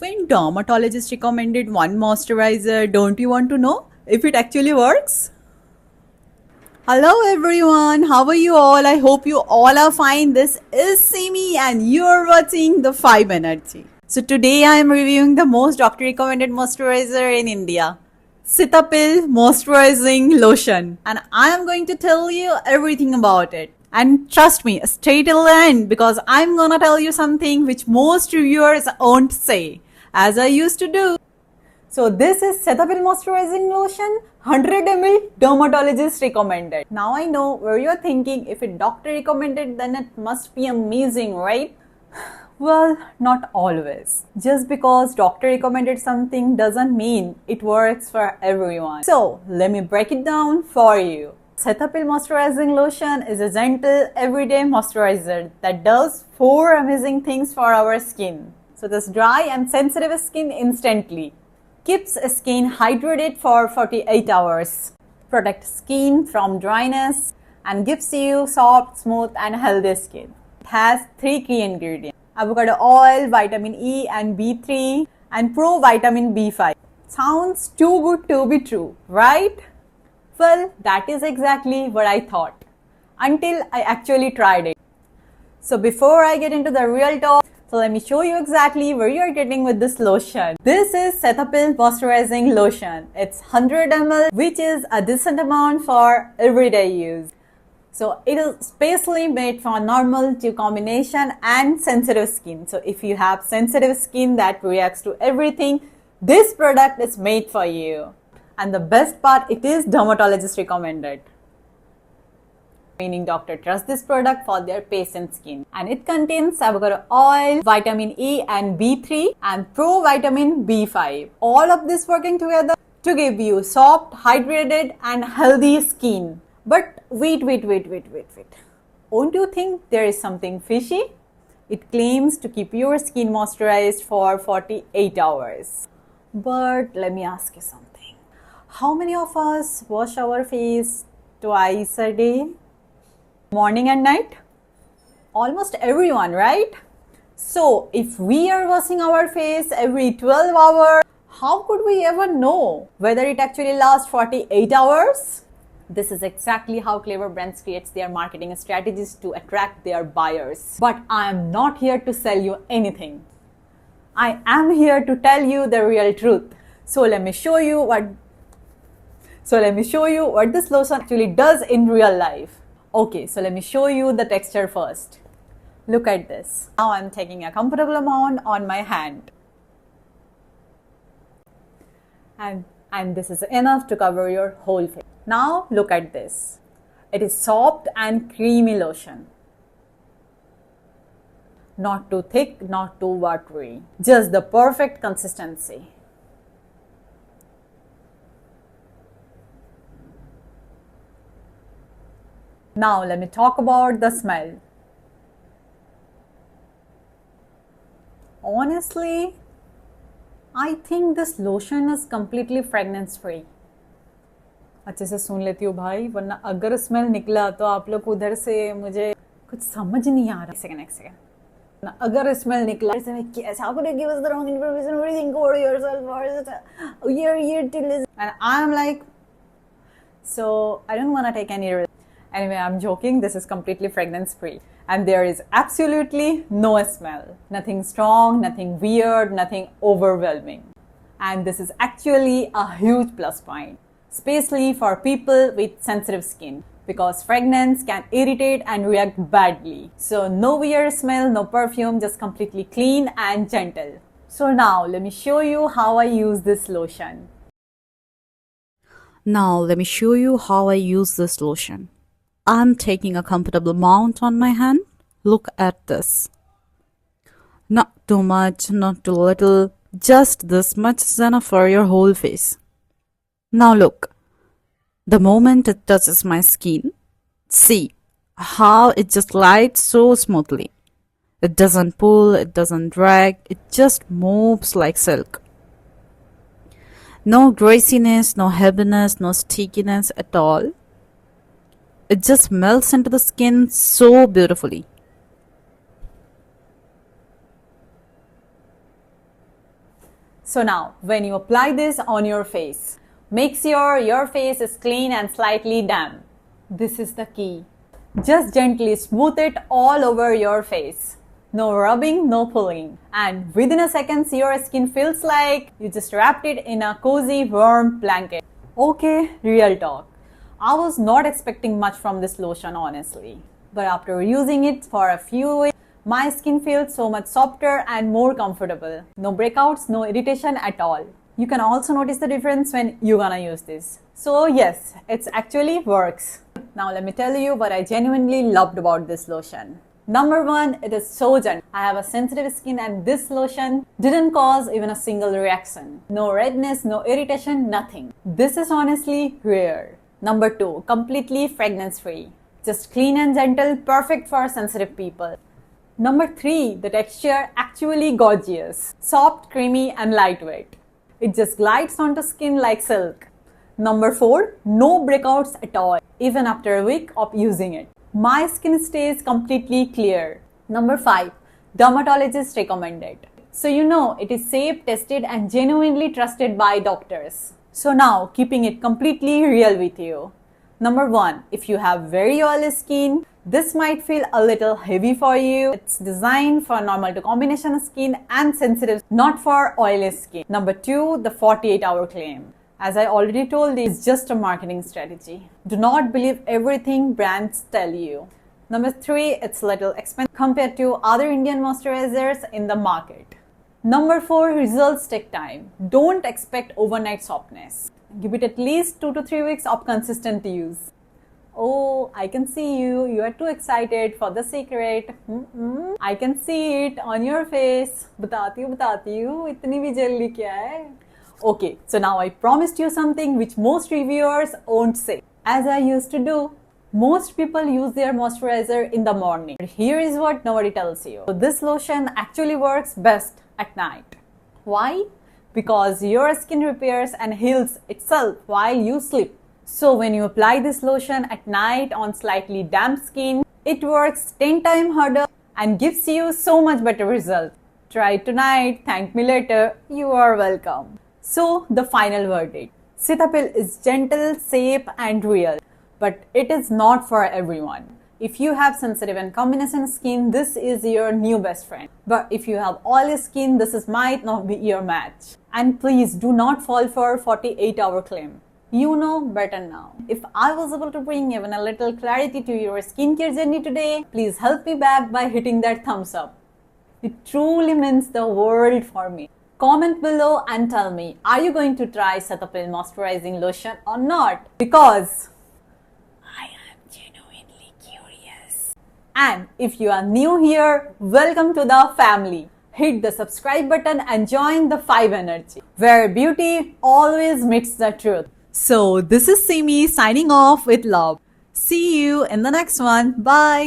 When dermatologist recommended one moisturizer, don't you want to know if it actually works? Hello everyone, how are you all? I hope you all are fine. This is Simi and you're watching the 5 Energy. So today I am reviewing the most doctor recommended moisturizer in India. Cetaphil Moisturizing Lotion, and I am going to tell you everything about it. And trust me, stay till the end because I'm gonna tell you something which most reviewers won't say, as I used to do. So this is Cetaphil Moisturizing Lotion, 100 ml dermatologist recommended. Now I know where you're thinking, if a doctor recommended then it must be amazing, right? Well, not always. Just because doctor recommended something doesn't mean it works for everyone. So let me break it down for you. Cetaphil Moisturizing Lotion is a gentle, everyday moisturizer that does 4 amazing things for our skin. So this dry and sensitive skin instantly. Keeps skin hydrated for 48 hours. Protects skin from dryness and gives you soft, smooth and healthy skin. It has 3 key ingredients: avocado oil, vitamin E and B3 and provitamin B5. Sounds too good to be true, right? Well, that is exactly what I thought until I actually tried it. So before I get into the real talk, so let me show you exactly where you are getting with this lotion. This is Cetaphil Moisturizing Lotion. It's 100 ml, which is a decent amount for everyday use. So it is specially made for normal to combination and sensitive skin. So if you have sensitive skin that reacts to everything, this product is made for you. And the best part, it is dermatologist recommended. Meaning doctor trusts this product for their patient skin. And it contains avocado oil, vitamin E and B3 and provitamin B5. All of this working together to give you soft, hydrated and healthy skin. But wait. Won't you think there is something fishy? It claims to keep your skin moisturized for 48 hours. But let me ask you something. How many of us wash our face twice a day? Morning and night? Almost everyone, right? So if we are washing our face every 12 hours, how could we ever know whether it actually lasts 48 hours? This is exactly how clever brands create their marketing strategies to attract their buyers. But I am not here to sell you anything. I am here to tell you the real truth. So let me show you what this lotion actually does in real life. Okay, so let me show you the texture first. Look at this. Now I'm taking a comfortable amount on my hand. And this is enough to cover your whole face. Now look at this. It is soft and creamy lotion. Not too thick, not too watery. Just the perfect consistency. Now let me talk about the smell. Honestly, I think this lotion is completely fragrance free. अच्छे से सुन लेती हूँ भाई, वरना अगर smell निकला तो आप लोग उधर से मुझे कुछ समझ नहीं आ रहा. एक सेकंड. अगर स्मेल निकला ऐसे में कैसे, how could you give us the wrong information? What do you think about yourself? Or is it you're here to listen? And I'm like, so I don't want to take any risk. Anyway, I'm joking. This is completely fragrance free. And there is absolutely no smell. Nothing strong, nothing weird, nothing overwhelming. And this is actually a huge plus point, especially for people with sensitive skin, because fragrance can irritate and react badly. So no weird smell, no perfume, just completely clean and gentle. So now let me show you how I use this lotion. I'm taking a comfortable amount on my hand. Look at this. Not too much, not too little. Just this much is enough for your whole face. Now look. The moment it touches my skin, see how it just glides so smoothly. It doesn't pull, it doesn't drag, it just moves like silk. No greasiness, no heaviness, no stickiness at all. It just melts into the skin so beautifully. So now, when you apply this on your face, make sure your face is clean and slightly damp. This is the key. Just gently smooth it all over your face. No rubbing, no pulling. And within a second, your skin feels like you just wrapped it in a cozy, warm blanket. Okay, real talk. I was not expecting much from this lotion, honestly. But after using it for a few weeks, my skin feels so much softer and more comfortable. No breakouts, no irritation at all. You can also notice the difference when you're gonna use this. So yes, it actually works. Now let me tell you what I genuinely loved about this lotion. Number one, it is so gentle. I have a sensitive skin and this lotion didn't cause even a single reaction. No redness, no irritation, nothing. This is honestly rare. Number two, completely fragrance free. Just clean and gentle, perfect for sensitive people. Number three, the texture actually gorgeous. Soft, creamy and lightweight. It just glides onto skin like silk. Number four, no breakouts at all, even after a week of using it. My skin stays completely clear. Number five, dermatologist recommended. So you know it is safe, tested and genuinely trusted by doctors. So now, keeping it completely real with you. Number one, if you have very oily skin, this might feel a little heavy for you. It's designed for normal to combination skin and sensitive, not for oily skin. Number two, the 48-hour claim. As I already told you, it's just a marketing strategy. Do not believe everything brands tell you. Number three, it's a little expensive compared to other Indian moisturizers in the market. Number four, results take time. Don't expect overnight softness. Give it at least 2 to 3 weeks of consistent use. Oh, I can see you. You are too excited for the secret. I can see it on your face. बताती हूँ, इतनी भी जल्दी क्या है? Okay, so now I promised you something which most reviewers won't say. As I used to do, most people use their moisturizer in the morning. But here is what nobody tells you. So this lotion actually works best at night. Why? Because your skin repairs and heals itself while you sleep. So when you apply this lotion at night on slightly damp skin, it works 10 times harder and gives you so much better results. Try it tonight, thank me later, you are welcome. So the final verdict. Cetaphil is gentle, safe and real, but it is not for everyone. If you have sensitive and combination skin, this is your new best friend. But if you have oily skin, this might not be your match. And please do not fall for 48-hour claim. You know better now. If I was able to bring even a little clarity to your skincare journey today, please help me back by hitting that thumbs up. It truly means the world for me. Comment below and tell me, are you going to try Cetaphil moisturizing lotion or not? Because I am genuinely curious. And if you are new here, welcome to the family. Hit the subscribe button and join the 5 Energy, where beauty always meets the truth. So this is Simi signing off with love. See you in the next one. Bye.